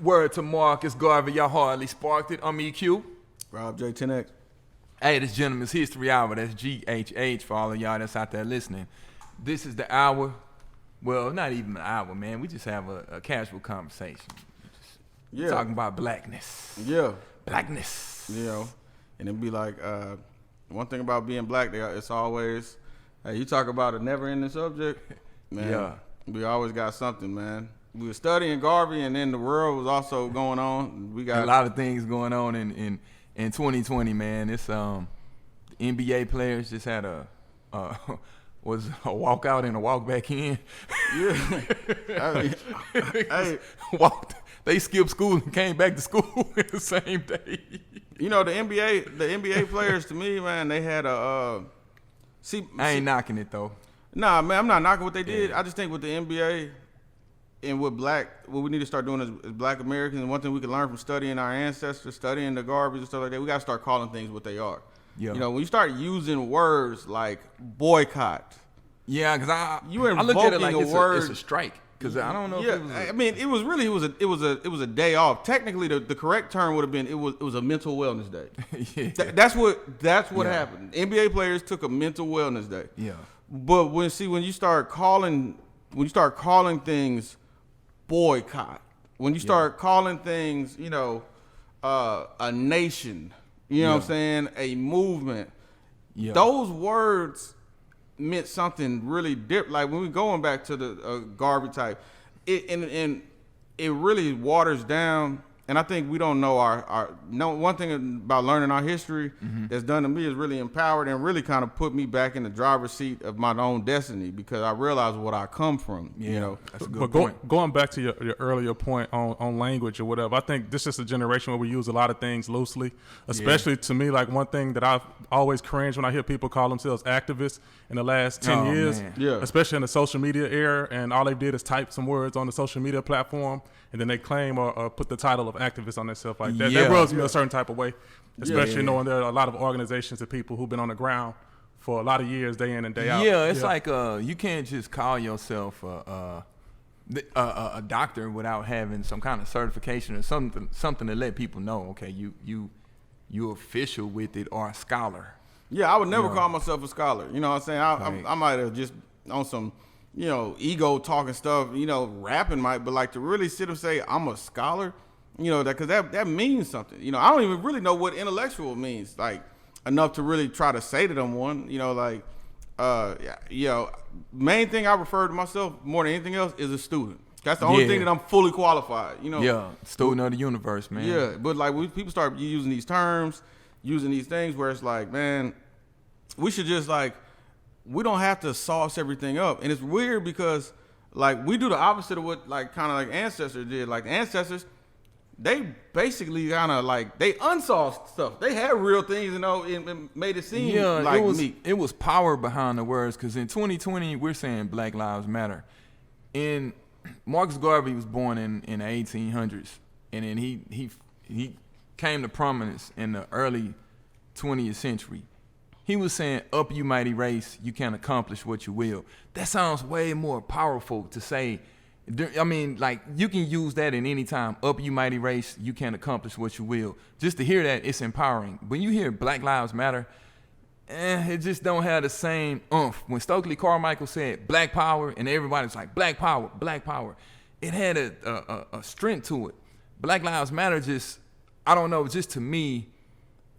Word to Marcus Garvey. Y'all hardly sparked it. I'm EQ. RobJay 10X. Hey, this Gentleman's History Hour. That's GHH for all of y'all that's out there listening. This is the hour. Well, not even an hour, man. We just have a casual conversation. Just talking about blackness. Yeah. Blackness. You know, and it'd be like, one thing about being black, it's always, hey, you talk about a never-ending subject, man. Yeah. We always got something, man. We were studying Garvey, and then the world was also going on. We got a lot of things going on in 2020, man. It's NBA players just had was a walk out and a walk back in. Yeah. They skipped school and came back to school in the same day. You know, the NBA players, to me, man, they had I ain't knocking it though. Nah, man, I'm not knocking what they did. I just think with the NBA and with what we need to start doing as black Americans, and one thing we can learn from studying our ancestors, studying the garbage and stuff like that, we got to start calling things what they are. Yeah. You know, when you start using words like boycott. Yeah, because I look at it like it's a strike. Because I don't know. Yeah, if it was I mean, it was a day off. Technically, the correct term would have been it was a mental wellness day. Yeah. That's what happened. NBA players took a mental wellness day. Yeah. But when you start calling things boycott, when you start calling things, you know, a nation, you know what I'm saying, a movement, those words meant something really different. Like when we're going back to the Garvey type, it really waters down. And I think we don't know one thing about learning our history that's done to me is really empowered and really kind of put me back in the driver's seat of my own destiny, because I realize what I come from. Yeah, you know, that's a good point. Going back to your earlier point on language or whatever, I think this is a generation where we use a lot of things loosely, especially to me, like one thing that I've always cringed when I hear people call themselves activists in the last 10 years, especially in the social media era, and all they did is type some words on the social media platform, and then they claim or put the title of activist on themselves like that. That rubs me a certain type of way, especially knowing there are a lot of organizations and people who've been on the ground for a lot of years, day in and day out. Yeah, it's like you can't just call yourself a doctor without having some kind of certification or something to let people know, okay, you official with it, or a scholar. Yeah, I would never call myself a scholar. You know what I'm saying? I might have just on some, you know, ego talking stuff, you know, rapping might, but like to really sit and say I'm a scholar, you know, because that means something. You know, I don't even really know what intellectual means, like enough to really try to say that I'm one. You know, like, you know, main thing I refer to myself more than anything else is a student. That's the only thing that I'm fully qualified. You know, student of the universe, man. Yeah, but like when people start using these terms, using these things, where it's like, man, we should just like, we don't have to sauce everything up. And it's weird because like we do the opposite of what like kind of like ancestors did. Like ancestors, they basically kind of like they unsauced stuff. They had real things, you know, and made it seem like meat. It was power behind the words, because in 2020 we're saying Black Lives Matter. And Marcus Garvey was born in the 1800s, and then he came to prominence in the early 20th century. He was saying, up you mighty race, you can accomplish what you will. That sounds way more powerful to say. I mean, like, you can use that in any time. Up you mighty race, you can accomplish what you will. Just to hear that, it's empowering. When you hear Black Lives Matter, it just don't have the same oomph. When Stokely Carmichael said Black Power, and everybody was like, Black Power, Black Power, it had a strength to it. Black Lives Matter just, I don't know, just to me,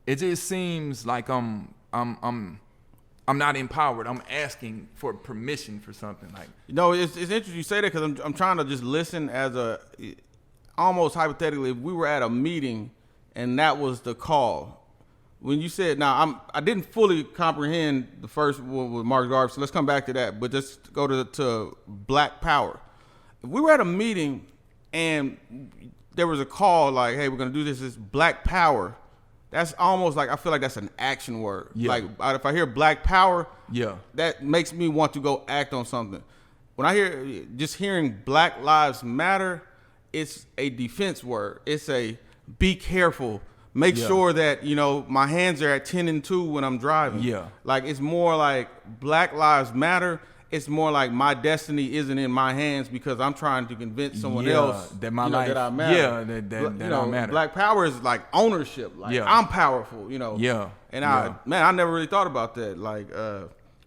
it just seems like I'm not empowered. I'm asking for permission for something. Like, you know, it's interesting you say that, because I'm trying to just listen as almost hypothetically, if we were at a meeting and that was the call. When you said, now I didn't fully comprehend the first one with Marcus Garvey, so let's come back to that. But just go to Black Power. If we were at a meeting and there was a call like, hey, we're gonna do this, it's Black Power. That's almost like, I feel like that's an action word. Yeah. Like if I hear Black Power, that makes me want to go act on something. When I hearing Black Lives Matter, it's a defense word. It's a be careful. Make sure that, you know, my hands are at 10 and 2 when I'm driving. Yeah. Like, it's more like Black Lives Matter. it's more like my destiny isn't in my hands because I'm trying to convince someone else that my life, that I matter. Yeah, that I matter. Black power is like ownership. Like I'm powerful, Yeah. And I never really thought about that. Like,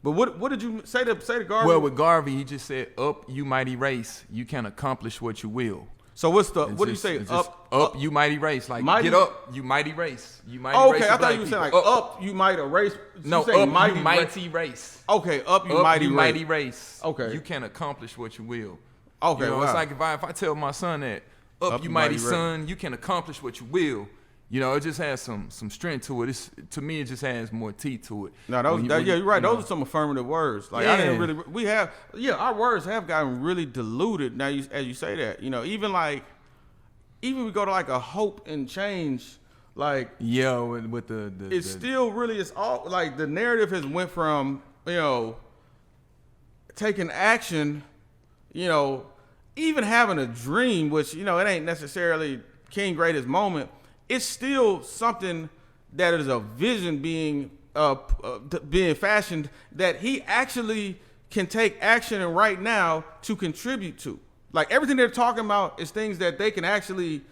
but what did you say to Garvey? Well, with Garvey, he just said, "Up, you mighty race. You can accomplish what you will." So what do you say? Up, you mighty race. Like mighty? Get up, you mighty race. You mighty race. Okay, I thought you were saying like up, you might erase. No, up, you mighty race. Okay, up, you mighty race. Okay, you can accomplish what you will. Okay, it's like if I tell my son that up you mighty son, you can accomplish what you will. It just has some strength to it. To me, it just has more teeth to it. No, you're right. Those are some affirmative words. Like I didn't really. Our words have gotten really diluted now. As you say that, even we go to like a hope and change. Like with the it's still really it's all like the narrative has went from taking action, even having a dream, which it ain't necessarily King Greatest moment. It's still something that is a vision being fashioned that he actually can take action and right now to contribute to. Like everything they're talking about is things that they can actually,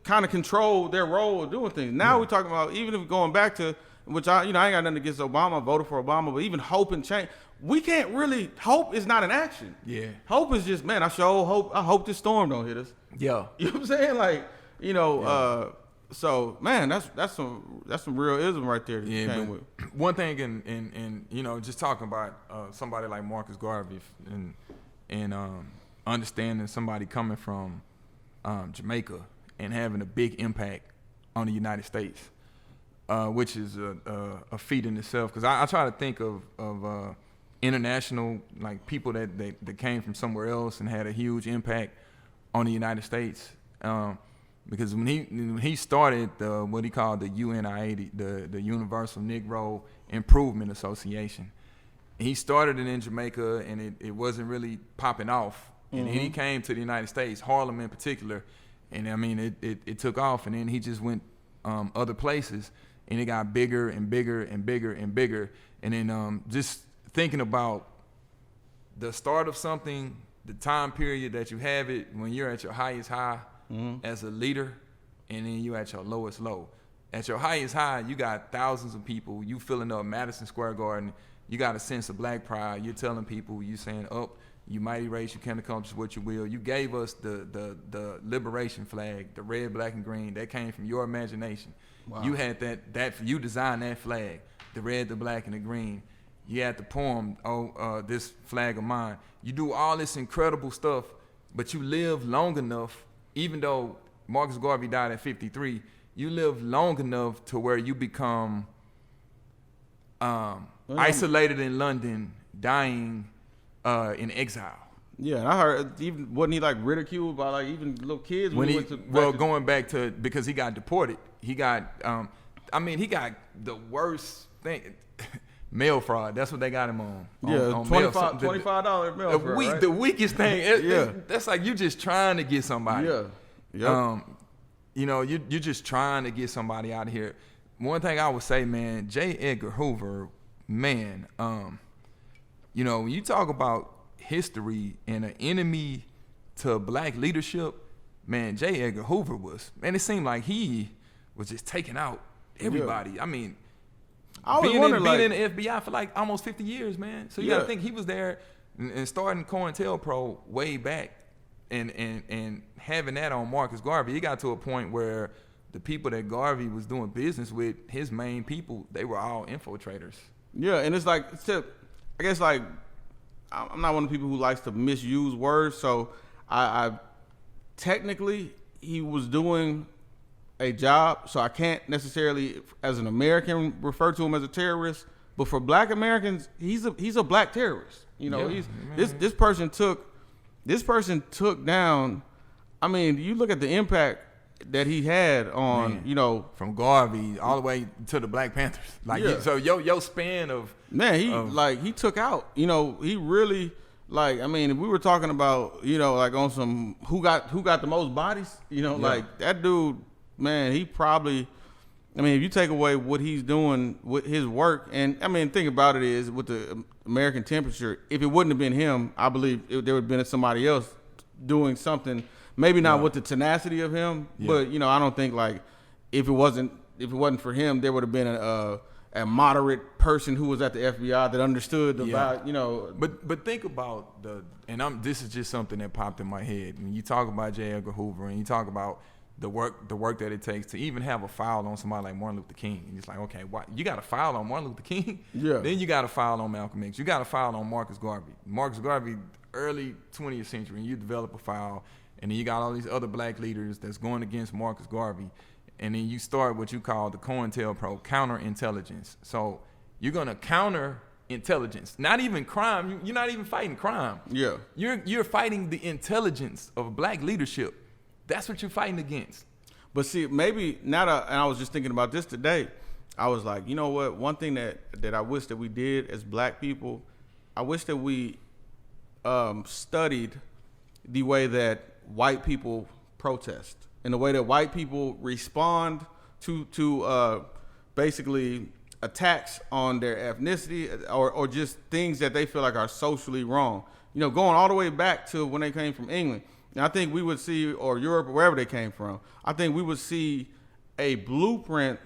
kind of control their role of doing things. Now we're talking about, even if going back to, which I ain't got nothing against Obama, I voted for Obama, but even hope and change. We can't really, hope is not an action. Yeah. Hope is just, man, I hope this storm don't hit us. Yeah. You know what I'm saying? Like, so man, that's some real ism right there that you came with. One thing and just talking about somebody like Marcus Garvey and understanding somebody coming from Jamaica and having a big impact on the United States, which is a feat in itself. Because I try to think of international, like people that came from somewhere else and had a huge impact on the United States. Because when he started what he called the UNIA, the Universal Negro Improvement Association, he started it in Jamaica and it wasn't really popping off. And then he came to the United States, Harlem in particular, and I mean it took off. And then he just went other places, and it got bigger and bigger and bigger and bigger. And then just thinking about the start of something, the time period that you have it when you're at your highest high as a leader, and then you at your lowest low. At your highest high, you got thousands of people. You filling up Madison Square Garden. You got a sense of black pride. You're telling people, you saying, up, you mighty race, you can accomplish what you will. You gave us the liberation flag, the red, black, and green. That came from your imagination. Wow. You had that you designed that flag, the red, the black, and the green. You had the poem, this flag of mine. You do all this incredible stuff, but you live long enough, even though Marcus Garvey died at 53, you live long enough to where you become isolated in London, dying in exile. Yeah, and I heard wasn't he like ridiculed by like even little kids when he went to going back to because he got deported. He got he got the worst thing. Mail fraud. That's what they got him on. On $25 mail fraud. Right? The weakest thing. That's like you just trying to get somebody. Yeah. You're just trying to get somebody out of here. One thing I would say, man, J. Edgar Hoover, man, when you talk about history and an enemy to black leadership, man, J. Edgar Hoover it seemed like he was just taking out everybody. Yeah. I mean, being in the FBI for like almost 50 years, man. So you got to think he was there and starting COINTELPRO way back and having that on Marcus Garvey. It got to a point where the people that Garvey was doing business with, his main people, they were all infiltrators. Yeah, and it's like, I guess like, I'm not one of the people who likes to misuse words. So I technically, he was doing a job, so I can't necessarily, as an American, refer to him as a terrorist. But for Black Americans, he's a black terrorist. This person took down. I mean, you look at the impact that he had on, from Garvey all the way to the Black Panthers. So your span of he took out. He really if we were talking about like on some who got the most bodies, like that dude. Man, he probably, if you take away what he's doing with his work, and think about it is with the American temperature, if it wouldn't have been him, I believe there would have been somebody else doing something. Maybe not with the tenacity of him, but I don't think like if it wasn't for him, there would have been a moderate person who was at the FBI that understood the value, But think about this is just something that popped in my head. When you talk about J. Edgar Hoover and you talk about the work that it takes to even have a file on somebody like Martin Luther King, and it's like, okay, why you got a file on Martin Luther King? Yeah. Then you got a file on Malcolm X. You got a file on Marcus Garvey. Marcus Garvey, early 20th century, and you develop a file, and then you got all these other black leaders that's going against Marcus Garvey. And then you start what you call the COINTELPRO, counterintelligence. So you're gonna counter intelligence, not even crime. You're not even fighting crime. Yeah, you're fighting the intelligence of black leadership. That's what you're fighting against. But see, maybe now that, and I was just thinking about this today, I was like, you know what? One thing that I wish that we did as black people, I wish that we studied the way that white people protest. In the way that white people respond to basically attacks on their ethnicity or just things that they feel like are socially wrong. Going all the way back to when they came from England. And I think we would see, or Europe, or wherever they came from, I think we would see a blueprint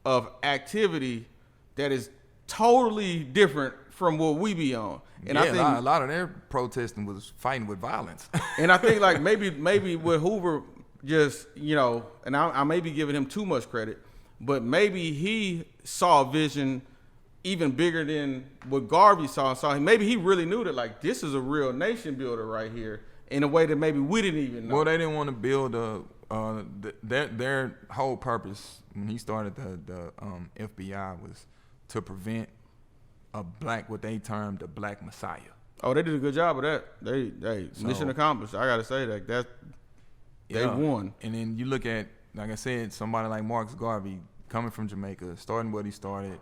of activity that is totally different from what we be on. And I think a lot of their protesting was fighting with violence. And I think like maybe with Hoover, just, and I may be giving him too much credit, but maybe he saw a vision even bigger than what Garvey saw. Maybe he really knew that, like, this is a real nation builder right here in a way that maybe we didn't even know. Well, they didn't want to build their whole purpose when he started the FBI was to prevent what they termed a black messiah. Oh, they did a good job of that. They mission accomplished. I got to say that they won. And then you look at, like I said, somebody like Marcus Garvey coming from Jamaica, starting what he started,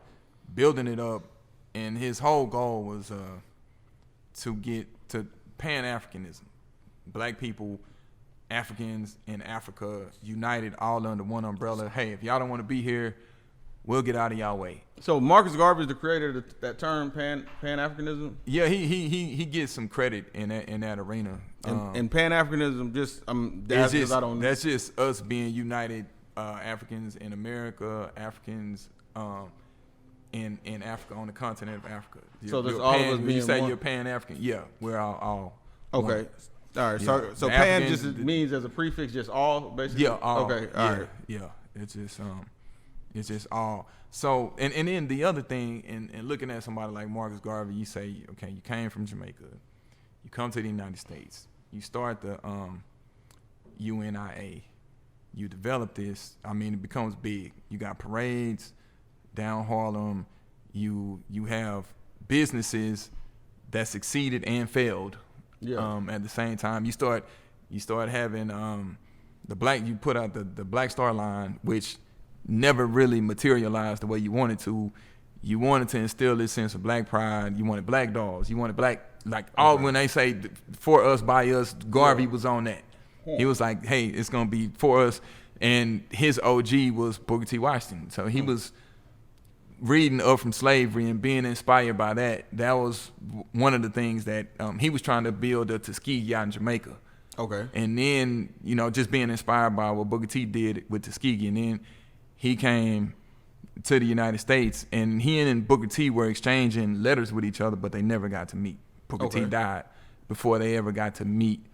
building it up, and his whole goal was to get to Pan-Africanism. Black people, Africans in Africa, united all under one umbrella. Hey, if y'all don't want to be here, we'll get out of y'all way. So Marcus Garvey is the creator of that term, Pan-Africanism? Yeah, he gets some credit in that arena. And Pan-Africanism, that's just us being united, Africans in America, Africans in Africa, on the continent of Africa. So there's all of us being when you say one? you're Pan-African, yeah, we're all okay. one. All right, Yeah. so Pan Africans, just means as a prefix, just all, basically? Yeah, all. Okay, all right. Yeah, it's just all. So, and then the other thing, and looking at somebody like Marcus Garvey, you say, okay, you came from Jamaica, you come to the United States, you start the UNIA, you develop this. I mean, it becomes big. You got parades down Harlem. You have businesses that succeeded and failed. Yeah. At the same time, you start having you put out the Black Star Line, which never really materialized the way you wanted to. You wanted to instill this sense of black pride. You wanted black dogs. You wanted black, when they say for us, by us, Garvey was on that. He was like, hey, it's going to be for us. And his OG was Booker T. Washington. So he was reading Up From Slavery and being inspired by that. That was one of the things that he was trying to build a Tuskegee out in Jamaica. Okay. And then, just being inspired by what Booker T did with Tuskegee. And then he came to the United States, and he and Booker T were exchanging letters with each other, but they never got to meet. Booker T died before they ever got to meet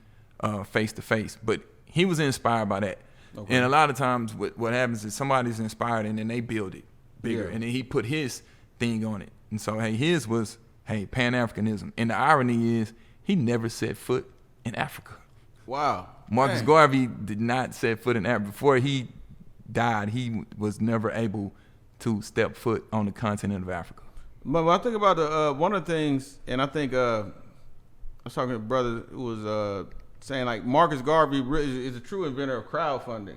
face to face. But he was inspired by that. Okay. And a lot of times what happens is somebody's inspired and then they build it bigger. Yeah. And then he put his thing on it. And so, his was, Pan-Africanism. And the irony is he never set foot in Africa. Wow. Marcus Garvey did not set foot in Africa. Before he died, he was never able to step foot on the continent of Africa. But when I think about one of the things, and I think I was talking to a brother who was saying like Marcus Garvey is a true inventor of crowdfunding,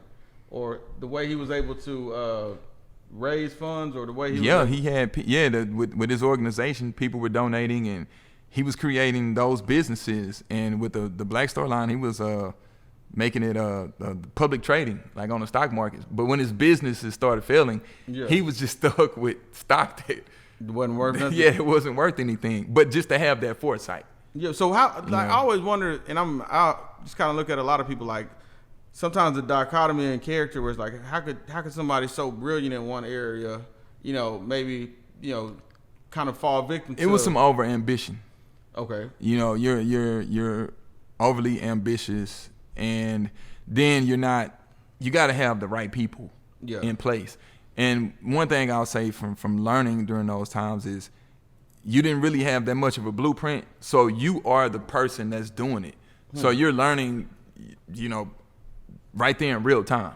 or the way he was able to raise funds, or the way he with his organization, people were donating, and he was creating those businesses. And with the Black Star Line, he was making it public trading, like on the stock market. But when his businesses started failing, he was just stuck with stock It wasn't worth nothing. Yeah, it wasn't worth anything. But just to have that foresight. Yeah. So how? Like, I always wonder, and I just kind of look at a lot of people like sometimes the dichotomy in character where it's like how could somebody so brilliant in one area, maybe kind of fall victim to. It was some over ambition. Okay. You're overly ambitious, and then you got to have the right people in place. And one thing I'll say from learning during those times is you didn't really have that much of a blueprint, so you are the person that's doing it. So you're learning, right there in real time.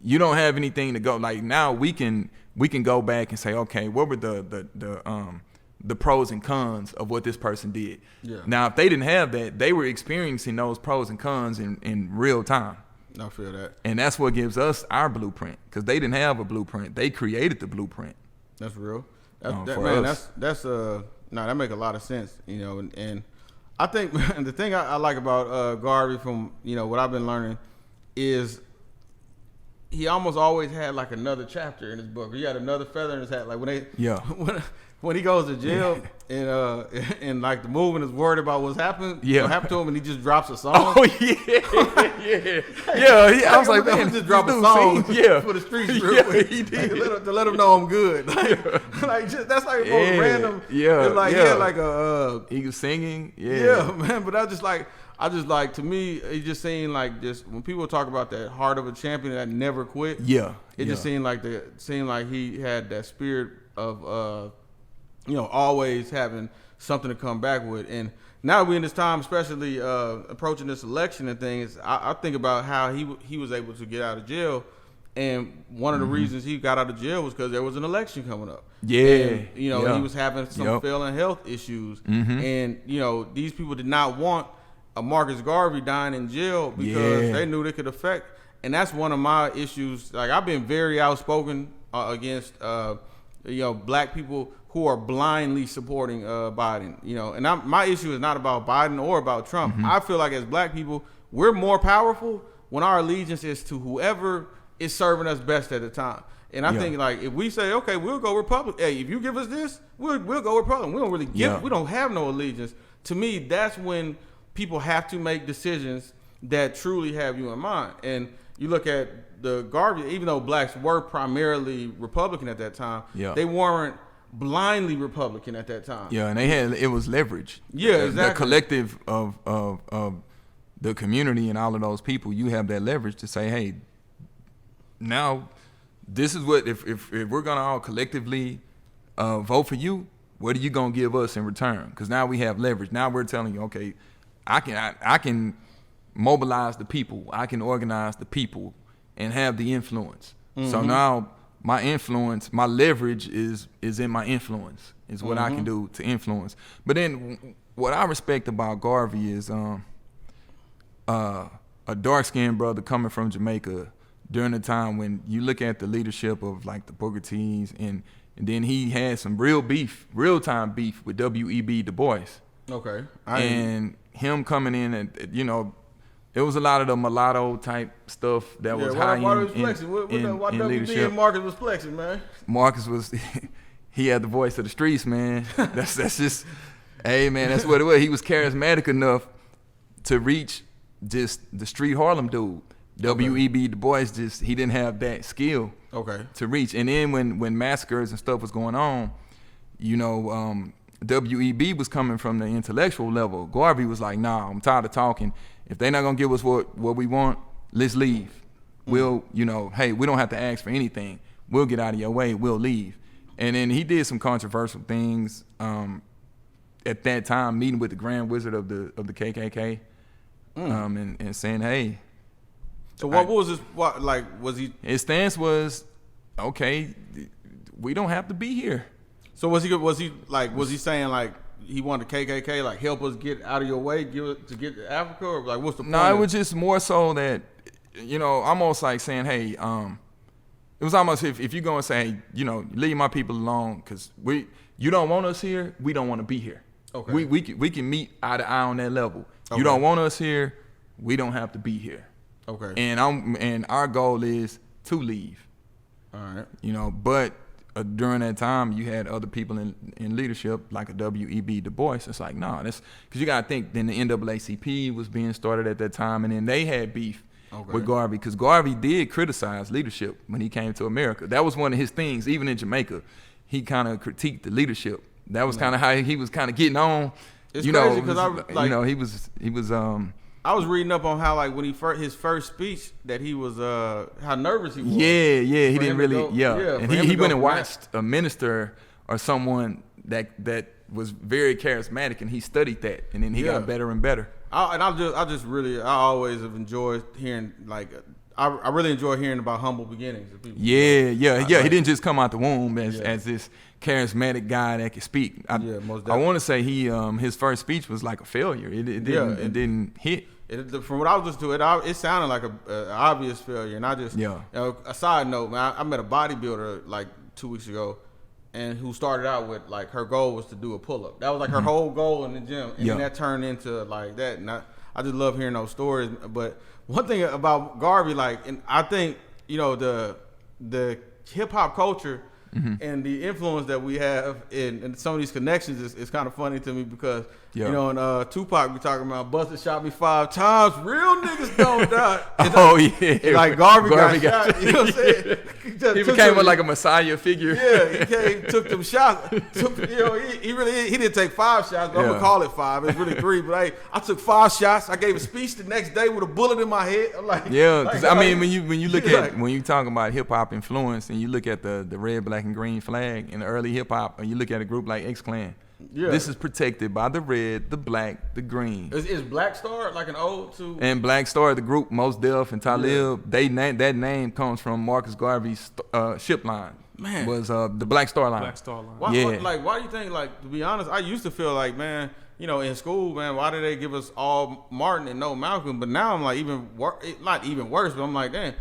You don't have anything to go, like now we can go back and say, okay, what were the pros and cons of what this person did? Yeah. Now, if they didn't have that, they were experiencing those pros and cons in real time. I feel that. And that's what gives us our blueprint, because they didn't have a blueprint. They created the blueprint. That's real. For Man, us. that make a lot of sense, and I think the thing I like about Garvey from, what I've been learning is he almost always had like another chapter in his book. He had another feather in his hat. Like when he goes to jail and like the movement is worried about what happened to him, and he just drops a song. Oh yeah. I was like, man, just drop a song for the streets real quick. He did. to let him know I'm good. That's like most random. It's like he had like he was singing. Yeah, man. But I just like to me, it just seemed like just when people talk about that heart of a champion that never quit. It just seemed like he had that spirit of always having something to come back with. And now we in this time, especially approaching this election and things, I think about how he was able to get out of jail. And one of the reasons he got out of jail was because there was an election coming up. And, he was having some failing health issues. And, these people did not want a Marcus Garvey dying in jail because they knew they could affect. And that's one of my issues. Like, I've been very outspoken against, black people who are blindly supporting Biden. And my issue is not about Biden or about Trump. I feel like as black people, we're more powerful when our allegiance is to whoever is serving us best at the time. And I think, like, if we say, okay, we'll go Republican. Hey, if you give us this, we'll go Republican. We don't really we don't have no allegiance. To me, that's when people have to make decisions that truly have you in mind. And you look at the Garvey, even though blacks were primarily Republican at that time, they weren't blindly Republican at that time. Yeah, and it was leverage. Yeah, exactly. The collective of the community and all of those people, you have that leverage to say, hey, now this is what if we're gonna all collectively vote for you, what are you gonna give us in return? Because now we have leverage. Now we're telling you, okay, I can mobilize the people, I can organize the people, and have the influence. So now my influence, my leverage is in my influence, is what I can do to influence. But then what I respect about Garvey is a dark-skinned brother coming from Jamaica during the time when you look at the leadership of like the Booker T's, and then he had some real-time beef with W.E.B. Du Bois. Okay. And him coming in and, it was a lot of the mulatto type stuff that was high in leadership. And Marcus was flexing, man. Marcus was, he had the voice of the streets, man. That's just, hey, man, that's what it was. He was charismatic enough to reach just the street Harlem dude. W.E.B. Du Bois he didn't have that skill to reach. And then when massacres and stuff was going on, W.E.B. was coming from the intellectual level. Garvey was like, nah, I'm tired of talking. If they're not gonna give us what we want, let's leave. We'll, hey, we don't have to ask for anything. We'll get out of your way. We'll leave. And then he did some controversial things at that time, meeting with the Grand Wizard of the KKK, and saying, hey. So what was his? What was he? His stance was, okay, we don't have to be here. So was he saying like he wanted the KKK like help us get out of your way, to get to Africa, or like what's the point? No, it was just more so that, almost like saying, hey, it was almost if you're gonna say, hey, leave my people alone because you don't want us here, we don't want to be here. Okay. We can meet eye to eye on that level. Okay. You don't want us here, we don't have to be here. Okay. And our goal is to leave. All right. But during that time, you had other people in leadership like a W.E.B. Du Bois. It's like, no, that's because you got to think. Then the NAACP was being started at that time, and then they had beef with Garvey because Garvey did criticize leadership when he came to America. That was one of his things. Even in Jamaica, he kind of critiqued the leadership. That was kind of how he was kind of getting on. It's crazy because he was. I was reading up on how like when his first speech that he was how nervous he was. Yeah, he didn't really. And he went and watched a minister or someone that was very charismatic, and he studied that, and then he got better and better. I always have enjoyed hearing like. I really enjoy hearing about humble beginnings of people. He didn't just come out the womb as this charismatic guy that could speak. Most definitely. I want to say his first speech was like a failure. It didn't hit. From what I was listening to, it sounded like an obvious failure. And I just, a side note, man, I met a bodybuilder like 2 weeks ago, and who started out with like her goal was to do a pull up. That was like her whole goal in the gym, and then that turned into like that. And I just love hearing those stories. But one thing about Garvey, like, and I think the hip hop culture and the influence that we have in some of these connections is kind of funny to me because in Tupac we talking about busted shot me 5 times, real niggas don't die. And like Garvey got shot. You know what I'm saying? He became like a messiah figure. Yeah, he came, took them shots. He didn't take 5 shots, but I'm gonna call it 5. It's really 3. But I took 5 shots. I gave a speech the next day with a bullet in my head. I'm like, because I mean, when you look at when you talk about hip hop influence, and you look at the red, black, and green flag in the early hip hop, and you look at a group like X-Clan. Yeah. This is protected by the red, the black, the green. Is Black Star like an ode to? And Black Star, the group Mos Def and Talib, that name comes from Marcus Garvey's ship line. Man, was the Black Star line. Black Star line. Why do you think? Like, to be honest, I used to feel like, man, in school, man, why did they give us all Martin and no Malcolm? But now I'm like not even worse. But I'm like, damn,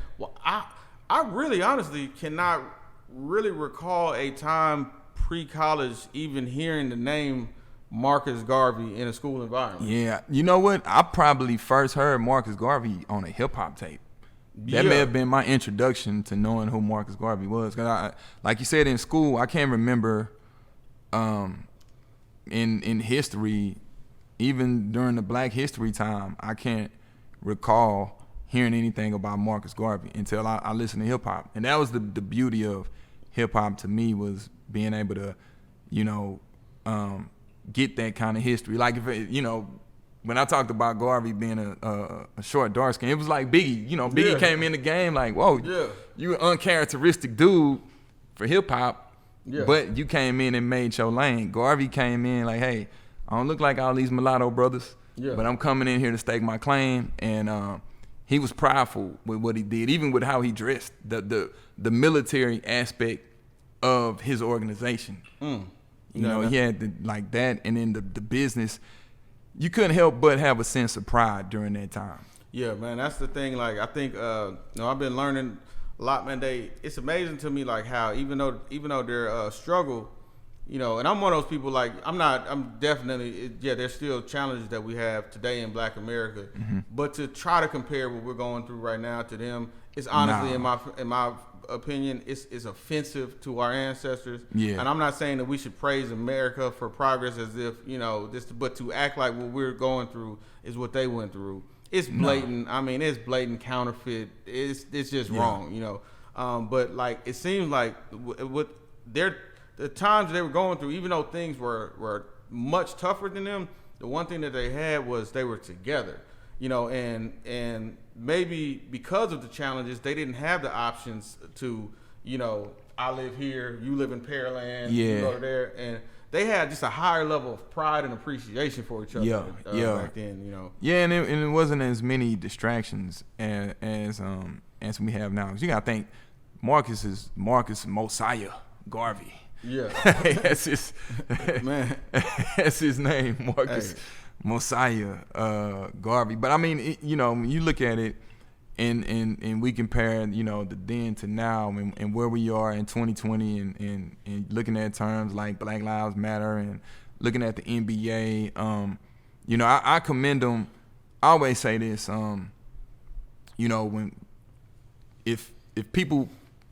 I really honestly cannot really recall a time pre-college even hearing the name Marcus Garvey in a school environment. Yeah, you know what? I probably first heard Marcus Garvey on a hip hop tape. That may have been my introduction to knowing who Marcus Garvey was. Cause like you said, in school, I can't remember in history, even during the Black History time, I can't recall hearing anything about Marcus Garvey until I listened to hip hop. And that was the beauty of hip hop to me, was being able to, get that kind of history. Like when I talked about Garvey being a short, dark skin, it was like Biggie. Biggie came in the game like, whoa, you an uncharacteristic dude for hip hop, but you came in and made your lane. Garvey came in like, hey, I don't look like all these mulatto brothers, but I'm coming in here to stake my claim. And he was prideful with what he did, even with how he dressed, the military aspect of his organization. He had like that, and then the business. You couldn't help but have a sense of pride during that time. Yeah, man, that's the thing. Like, I think I've been learning a lot, man. It's amazing to me like how even though they're struggle, and I'm one of those people. Like, I'm definitely there's still challenges that we have today in Black America, but to try to compare what we're going through right now to them, it's honestly in my opinion, it's offensive to our ancestors. Yeah. And I'm not saying that we should praise America for progress as if, but to act like what we're going through is what they went through. It's blatant. I mean, it's blatant counterfeit. It's just wrong, but like, it seems like what the times they were going through, even though things were much tougher than them, the one thing that they had was they were together. And maybe because of the challenges, they didn't have the options to, I live here, you live in Pearland, you go there, and they had just a higher level of pride and appreciation for each other back then, Yeah, and it wasn't as many distractions as we have now. 'Cause you gotta think, Marcus Mosiah Garvey. Yeah, that's his man. That's his name, Marcus. Hey. Mosiah Garvey. But I mean, when you look at it and we compare, the then to now and where we are in 2020 and looking at terms like Black Lives Matter and looking at the NBA, I commend them. I always say this, when if people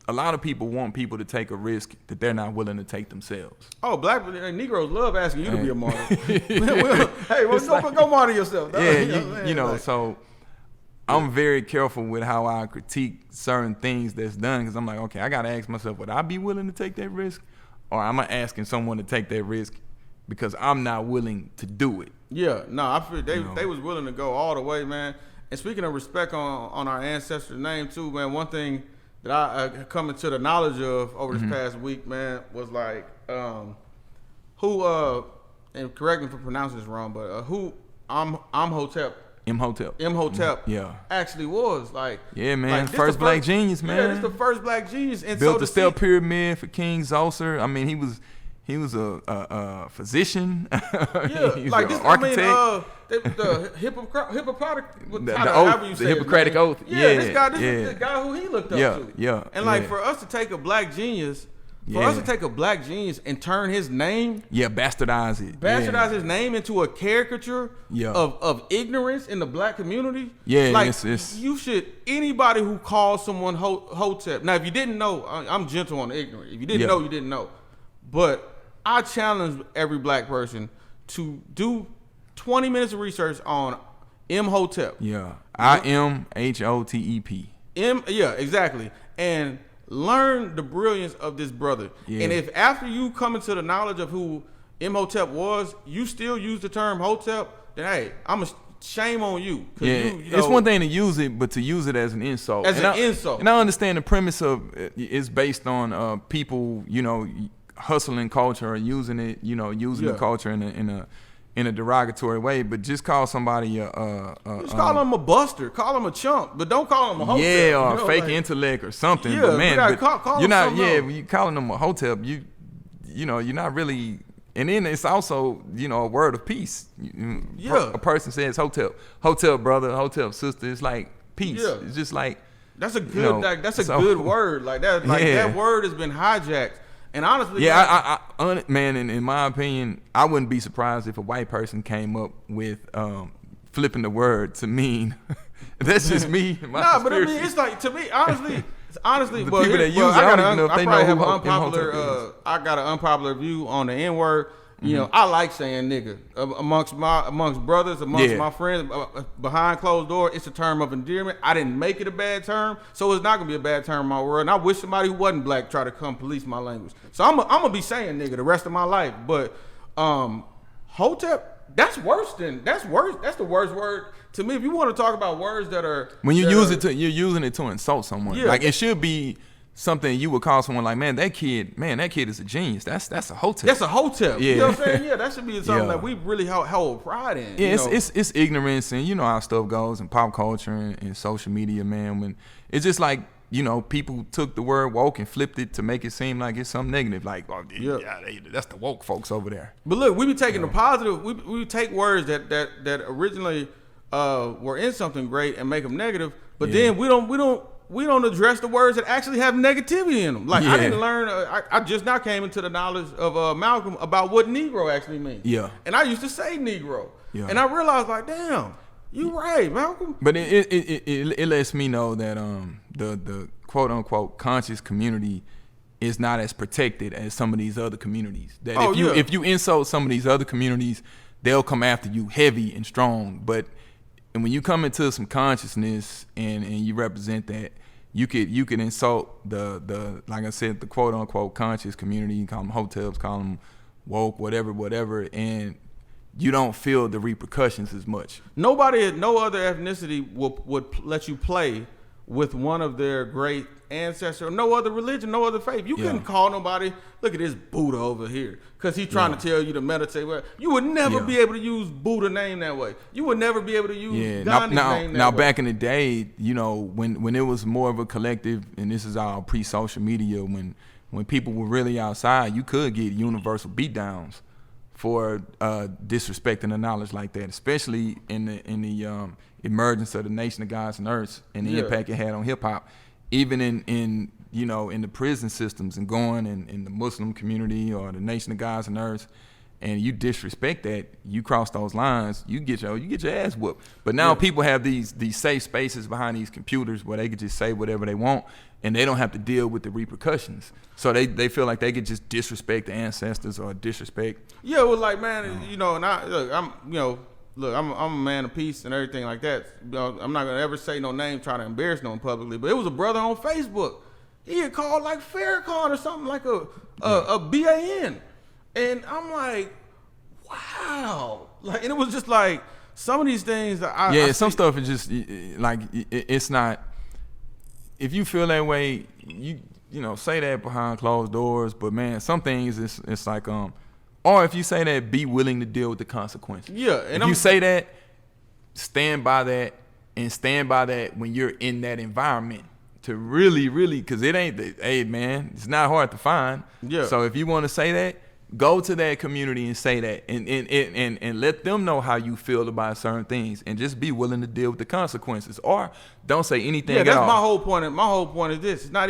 a lot of people want people to take a risk that they're not willing to take themselves. Oh, black Negroes love asking you to be a martyr. Hey, It's go martyr yourself. Dog. Yeah, you know, so I'm very careful with how I critique certain things that's done because I'm like, okay, I got to ask myself, would I be willing to take that risk? Or am I asking someone to take that risk because I'm not willing to do it? Yeah, no, I feel they was willing to go all the way, man. And speaking of respect on our ancestors' name too, man, one thing that I come into the knowledge of over this past week, man, was like who and correct me if I'm pronouncing this wrong, but who Imhotep Yeah. actually was like. Yeah, man, like, first black genius, man. Yeah, this the first black genius. And built so the step pyramid for King Zoser. I mean, he was a physician. Yeah, he was like an this. architect. I mean, the Hippocratic, the Hippocratic Oath. Yeah, this guy, is the guy who he looked up to. Yeah, and like for us to take a black genius, and turn his name, bastardize it, his name into a caricature of ignorance in the black community. Yeah, like it's you should, anybody who calls someone Hotep. Now, if you didn't know, I'm gentle on the ignorant. If you didn't know, you didn't know. But I challenge every black person to do 20 minutes of research on Imhotep. Yeah, Imhotep. Yeah, exactly. And learn the brilliance of this brother. Yeah. And if after you come into the knowledge of who Imhotep was, you still use the term Hotep, then hey, shame on you. Yeah, you know, it's one thing to use it, but to use it as an insult. Insult. And I understand the premise of it's based on people, you know, hustling culture or using it, you know, using the culture in a derogatory way, but just call somebody just call him a buster, call him a chump, but don't call him a Hotep. Yeah, or fake intellect or something. Yeah, but man, call you're not. Yeah, when you calling them a Hotep, you know, you're not really. And then it's also, you know, a word of peace. A person says Hotep brother, Hotep sister. It's like peace. Yeah. It's just like that's a good. That's a good word. Like that. Like that word has been hijacked. And honestly, man, in my opinion, I wouldn't be surprised if a white person came up with flipping the word to mean. That's just me. But I mean, it's like, to me, honestly, the people that use it, I don't even know if they know who unpopular. I got an unpopular view on the N word. You know, I like saying nigga amongst brothers, amongst my friends, behind closed door. It's a term of endearment. I didn't make it a bad term, so it's not gonna be a bad term in my world. And I wish somebody who wasn't black try to come police my language. So I'm gonna be saying nigga the rest of my life. But Hotep, that's worse. That's the worst word to me. If you want to talk about words that are when you use it to, you're using it to insult someone. Yeah. Like it should be something you would call someone like, man, that kid is a genius. That's a Hotep. That's a Hotep. Yeah. You know what I'm saying? Yeah, that should be something that we really hold pride in. Yeah, it's ignorance, and you know how stuff goes in pop culture and social media, man. When it's just like, you know, people took the word woke and flipped it to make it seem like it's something negative. Like, that's the woke folks over there. But look, we be taking the positive. We take words that originally were in something great and make them negative, but then we don't address the words that actually have negativity in them. Like I didn't learn. I just now came into the knowledge of Malcolm about what Negro actually means. Yeah. And I used to say Negro. Yeah. And I realized, like, damn, you right, Malcolm. But it lets me know that the quote unquote conscious community is not as protected as some of these other communities. That if you insult some of these other communities, they'll come after you heavy and strong. But and when you come into some consciousness and you represent that, you could insult the like I said, the quote unquote conscious community. You call them Hoteps, call them woke, whatever, and you don't feel the repercussions as much. No other ethnicity would let you play with one of their great ancestors. No other religion, no other faith. You couldn't call nobody, look at this Buddha over here, because he's trying to tell you to meditate. Well, you would never be able to use Buddha name that way. You would never be able to use Gandhi's name that way. Now, back in the day, you know, when it was more of a collective, and this is all pre-social media, when people were really outside, you could get universal beatdowns for disrespecting the knowledge like that, especially in the emergence of the Nation of Gods and Earths and the impact it had on hip hop, even in you know, in the prison systems and going in the Muslim community or the Nation of Gods and Earths, and you disrespect that, you cross those lines, you get your ass whooped. But now people have these safe spaces behind these computers where they can just say whatever they want, and they don't have to deal with the repercussions. So they feel like they could just disrespect the ancestors or disrespect. Yeah, well, like, man, you know, and I'm a man of peace and everything like that. You know, I'm not gonna ever say no name, try to embarrass no one publicly. But it was a brother on Facebook. He had called like Farrakhan or something, like a BAN. And I'm like, wow. Like, and it was just like some of these things that I some stuff is just like, it's not, if you feel that way, you know, say that behind closed doors. But man, some things it's like, or if you say that, be willing to deal with the consequences. Yeah. And if you say that, stand by that, and stand by that when you're in that environment. To really, because it ain't, hey man, it's not hard to find. Yeah. So if you want to say that, go to that community and say that, and let them know how you feel about certain things, and just be willing to deal with the consequences, or don't say anything. Yeah, that's at all. my whole point. My whole point is this: it's not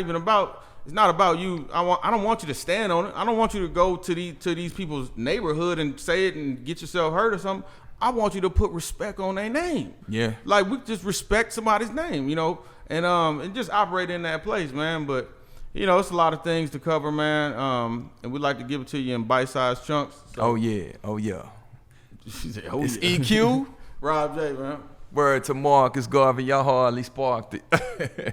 about you. I don't want you to stand on it. I don't want you to go to these people's neighborhood and say it and get yourself hurt or something. I want you to put respect on their name. Yeah. Like, we just respect somebody's name, you know, and just operate in that place, man. But you know, it's a lot of things to cover, man. And we'd like to give it to you in bite-sized chunks. So. Oh yeah. She said, It's EQ. RobJay, man. Word to Marcus Garvey. Y'all hardly sparked it.